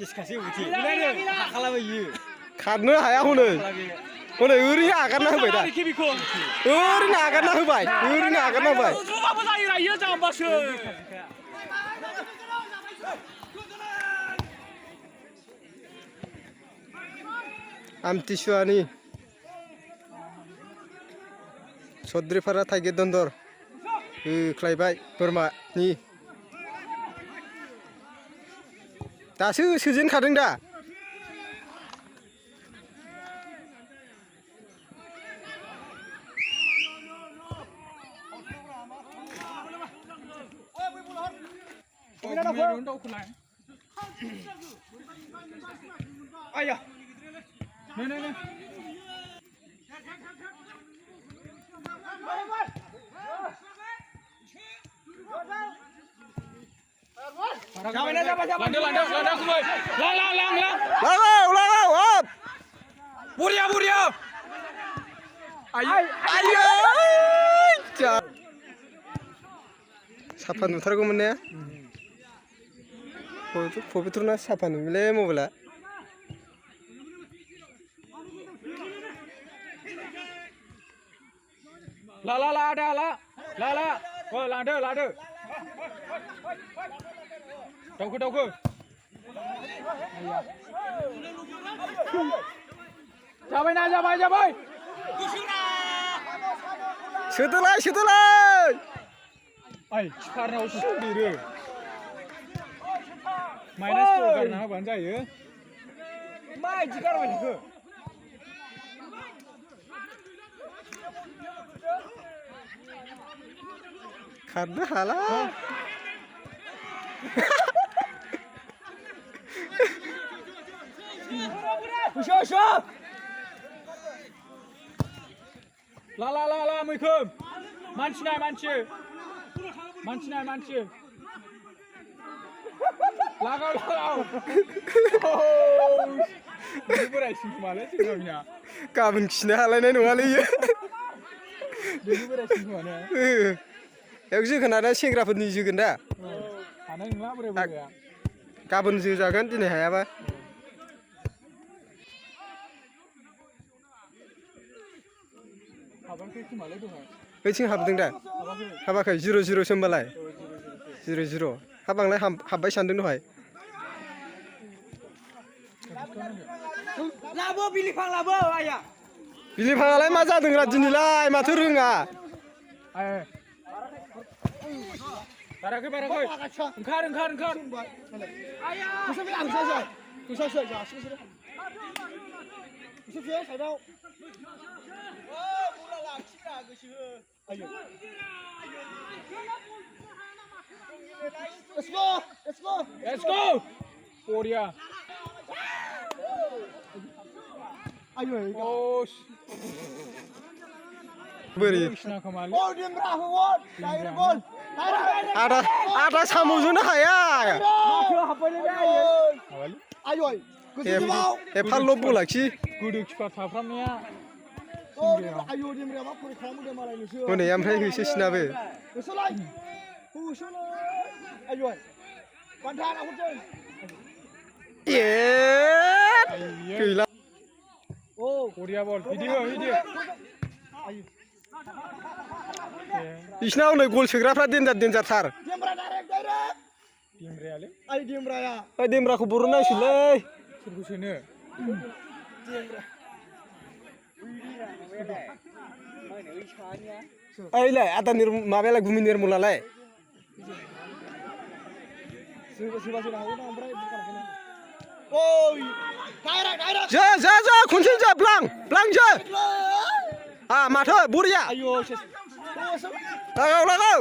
सेसखासो उथि खालामो खारनो हाया हनै हनै ओरैनो आगारना होबाय दा ओरैनो आगारना होबाय ओरैनो आगारना होबाय जुबाबो जायो रायो जाम्बासो आमथिसुवानि सद्रिपारा थाइगिर दन्दर होख्लायबाय बोरमानि दासो सोजेनखादों दा आया नो जाबायना जाबाय लांदो गुमै लाङाव हाब बरिया आयै साफा नुथारगौमोन ने पबित्रना साफा नुयोलै मबाइला ला आदा ला लांदो दावखो जाबाय सोदोलाय ओइ खारनाव सोदेरो माइनास गारना होबानो जायो मा इदि गारबाय नोंखो खारनो हाला ला मैखोम मानसि लागाव बोराय सिंखुमालै सिंखुमाया गाबोन खिनो हालायनाय नङालै इयो जोगोनारा सेंग्राफोरनि जोगोन दा हानाय नङा बोराया गाबोन जोजागोन दिनै हायाबा बैथिं हाबदों दा हाबाखै 0-0 होमबालाय 0-0 हाबांलाय हाबबाय सानदों दहाय लाबो बिलिफां लाबो आया बिलिफाङालाय मा जादोंरा दिनैलाय माथो रोङा बाराखै ओंखार आया Let's go बरिया बोरै आदा साम'जोंनो हाया एफाल' बलाखि गोदो खिफा थाफ्रामनाया हनै ओमफ्राय होसोसिनाबो गैला बरिया बल हिडियो बिसिना हनै गल सोग्राफ्रा देन्जारथार देमब्राखौ बरननांसिगोनलै सोरखौ सोनो ओइलाय आदा माबायालाय गुमि निर्मलालाय जा खनसे जा ब्लां जो माथो बरिया लागाव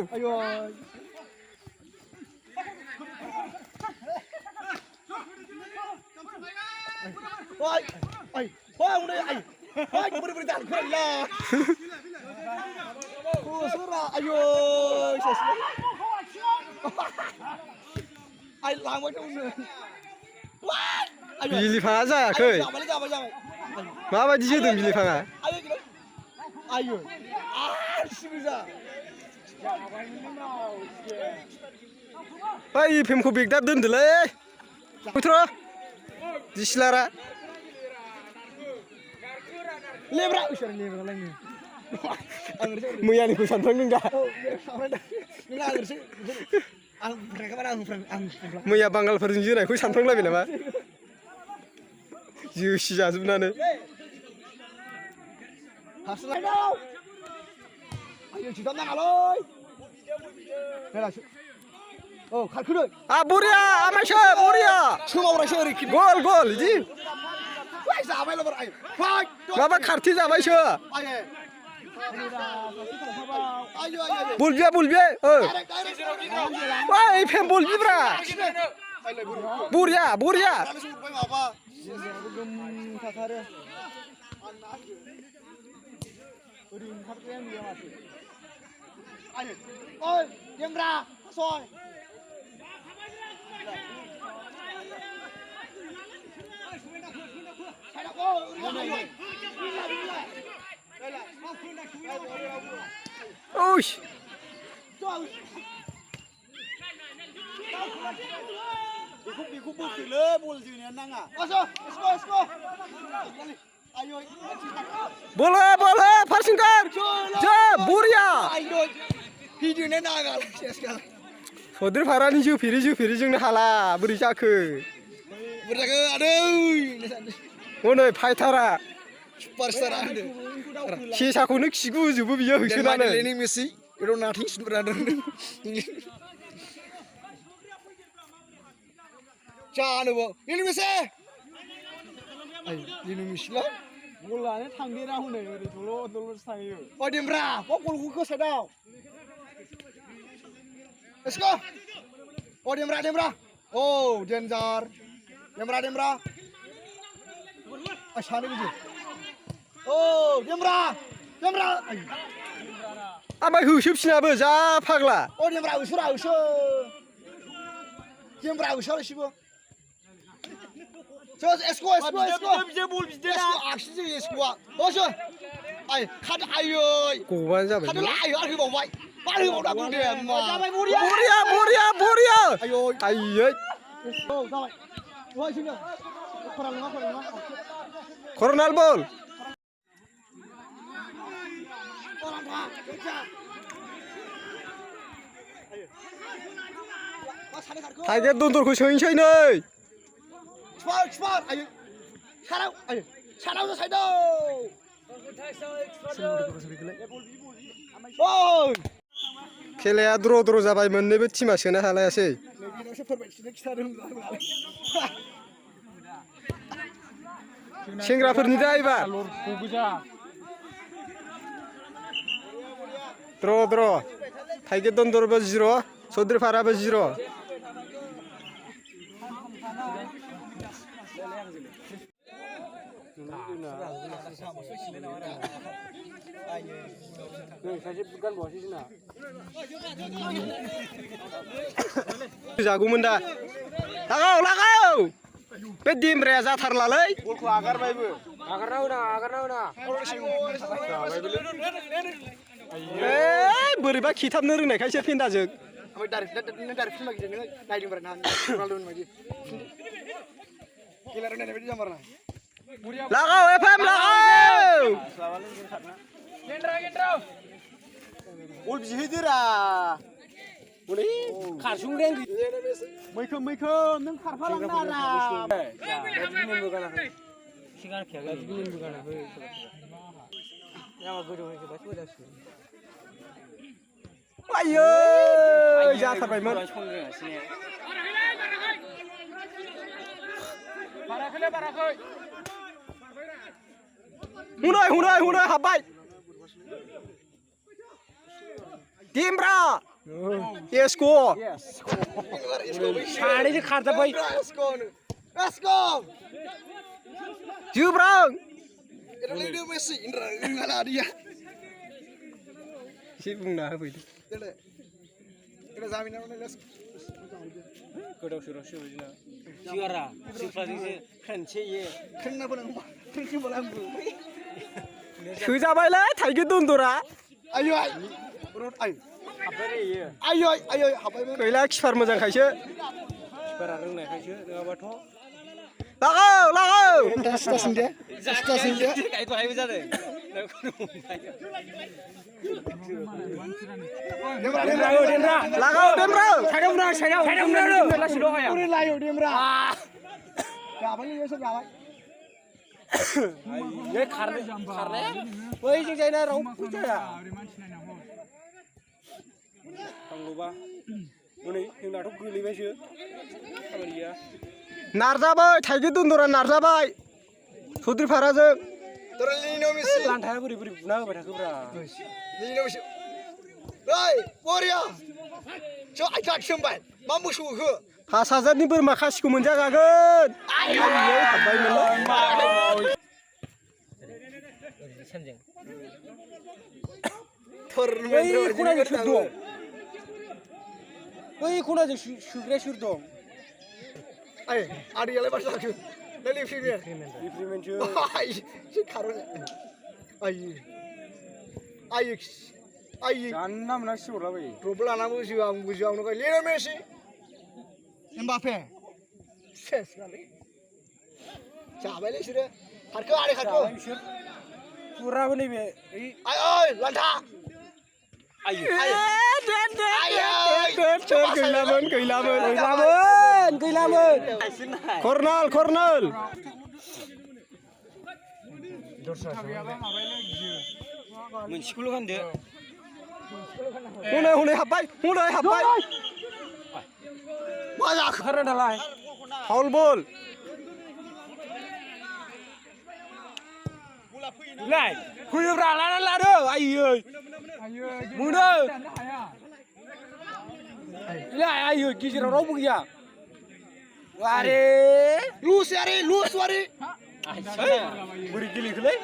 बिलिफाङा जायाखै माबायदि जोदों बिलिफाङा बै फेमखौ बेगदा दोनदोलै बोथोर दिसिलारा लेब्रा इसोर लेब्रा लायनो मैयानिखौ सानफ्लांदों दा नों आगोरसो आं फ्रायखाबार आं मैया बांगालफोरजों जोनायखौ सानफ्लांलायबाय नामा जोसि जाजोबनानै हारसिंलायनाव आयौ जिदाम नाङालै औ खारखोदो बरिया आमायसो बरिया सोमावरायसो ओरै गल गल इदि जाबायल' बार आय माबा खारथि जाबायसो बल बिया ओइ फेम बल बिब्रा बरिया बरिया ओइ देमब्रा सय ओइस बेखौ बोखोलै बल जोनाया नाङा एसको बोलो बोलो फारसिंगार जो बरिया हिदिनो नाङा सेसका सद्रि फारानि जोफेरि जोंनो हाला बोरै जाखो बुरजाखौ आदै हनै फाइटारा सुपारस्टार आंदो सेसाखौनो खिगुजोबो बियो होसोनानै लेनिं मेसि इट नाथिं स्टुडेन्ट जानोबो लेनिं मेसि आय लेनिं मेसिला बलानो थांदेरा हनै ओरै दलर थायो अ देमब्रा गलखौ गोसादाव लेट्स गो अ देमब्रा औ डेन्जार देमब्रा सानै बिदि औ देमब्रा ओमफ्राय होसोफिनाबो जा फाग्ला अ देमब्रा होसो देमब्रा होसोसिबो एसको बिदि बल बिदि आखसिजों एसकोआ होसो आय खाद आयै गबानो जाबाय खादला आयै आरो होबावबाय बार होबावनांगौ दे जाबाय बरिया आयै आयै औ जाबाय दहाय जोंनो खरा नङा करनाल बल टाइगार दन्दरखौ सोहैनोसै नै एक्सपार्ट आयै साराव साइडआव खेलाया द्र' जाबाय मोननैबो टिमा सोनो हालायासै सेंग्राफोरनि दा एबार द्र' टाइगार दन्दरबो 0 सद्रिफाराबो 0 जागौमोन दा लागाव बे देमब्राया जाथारलालै बलखौ आगारबायबो बोरैबा खिथाबनो रोंनायखायसो फेन्दाजों लागाव एफएम लागाव बल बिहैदोरा खारसुंग्रें मैखोम नों खारफालांनो आरा आयै जाथारबायमोन हुनाय हाबबाय देमब्रा एसको सानैजों खारजाबाय जोब्रां एसे बुंना होफैदो गोदाव सोरावसो बिदिनो सिगारा सिख्लाजोंसो सोजाबायलै टाइगार दन्दरा आयै हाबबायमोन गैला किपार मोजांखायसो बारा रोंनायखायसो नङाबाथ' लागाव सिथासिन दे सिथासिन दे गायथ' हायबो जादों लागाव देमरा ओरै लायो देमरा गाबाय सोर गाबाय ये खारनाया बैजों जायना रावबो जाया थांगौबा हनै जोंनाथ' गोलैबायसो खामानि गैया नारजाबाय थाइगिर दन्दरा नारजाबाय सौद्रिफाराजों लिनो मिसि लान्थाया बोरै बोरै बुना होबाय थाखोब्रा लिनो मिसि ओइ बरिया ज' आइथा थिसोमबाय मा मोसौ हो 5,000नि बोरमा खासिखौ मोनजागागोन हाब्बाय सानजों बै खनाजों सुग्राया सोर दं ओइ आदैयालाय मा जाखो नों लिफ्रिमेन्ट रिफ्रिमेन्टसो एसे खारो आइयो जानला मोनला सिहरलाबायो द्रप लानांगौ बुजियो आंनो लिनो मेसि एमबापे सेस गाले जाबायलै बिसोरो खारखो आदै खारखो बिसोर फुराबो नैबे ओइ लान्था गैलामोन कर्नेल मोनसेखौल' गानदो हनै हाब्बाय मा जाखो खारना दालाय फाउल बल लाय फैयोब्रा लानानै लादो आयै मोनो लाय आयै गेजेराव रावबो गैया आरे लुस वारे बोरै गेलेखोलै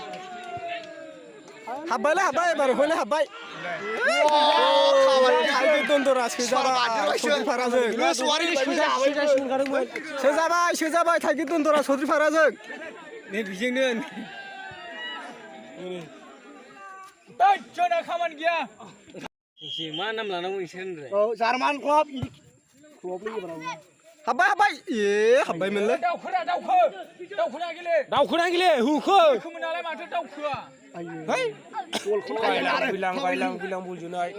हाब्बाय एबार हयले हाब्बाय थाइगिर दन्दरा सोजाबाय सौद्रिफाराजों सोजाबाय थाइगिर दन्दरा सौद्रिफाराजों नै बिजोंनो खामानि गैया मा नाम लानांगौ नोंसोर जार्मान क्लब हाब्बाय हाब्बायमोनलै दावखोना गेले हुखो मोनालाय माथो दावखोआ बिलां बल जोनाय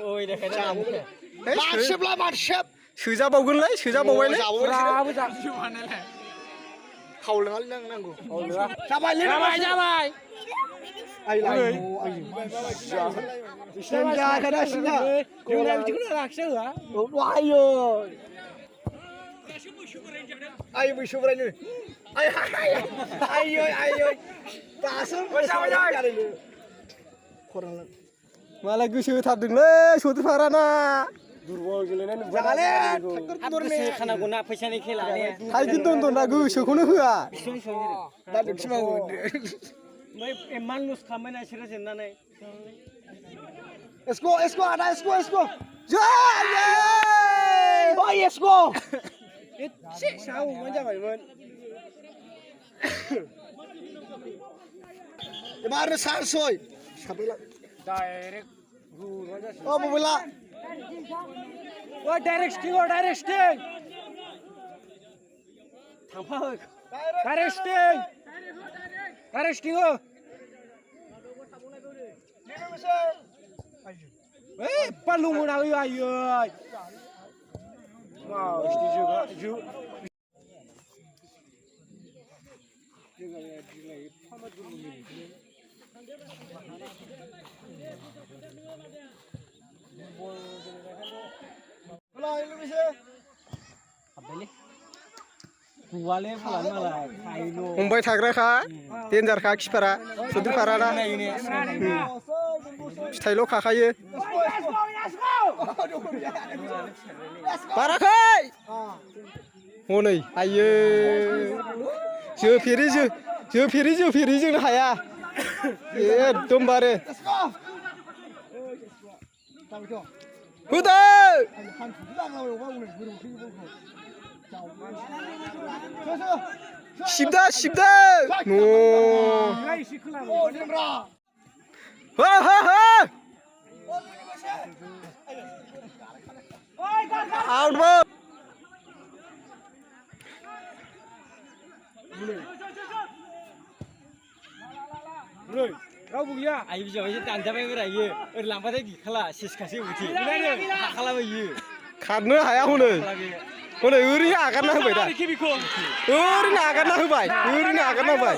मानसिब सोजाबावगोनलै सोजाबावबायलै खावलाङालै नांगौ जाबाय आइ बैसो बोरायनो दासो मालाय गोसो होथारदोंलै सौद्रिफाराना दुरबल गेलेनाय नुबाय खानांगौ ना फैसानि खेला थाइगिर दन्दरना गोसोखौनो होआ दा दिन्थिबावो ओमफ्राय इमान लस खालामबाय ना बिसोरो जेननानै एस्को आदा एस्को ओइ एस्को एसे सावोमोन जाबायमोन एबारनो सानसय डाइरेक्ट गुरबानो जासिगोन अ मबाइला डाइरेक्ट स्टिं थांफा हो डाइरेक्ट स्टिं बानलु मोनाखै आयै हमबाय थाग्राखा देन्जारखा किपारा सौद्रिफाराना फिथाइल' खाखायो बाराखै हनै आयो जोफेरै जोनो हाया एकदमबारे होदो सिबदा न' आउट Rồi, रावबो गैया आइ बिजाबा एसे दानजाबाय बोरायो ओरै लांबाथाय गिखाला सेसखासो उथि हाखालाबो इयो खारनो हाया हनै हनै ओरैनो आगारना होबाय दा ओरैनो आगारना होबाय ओरैनो आगारना होबाय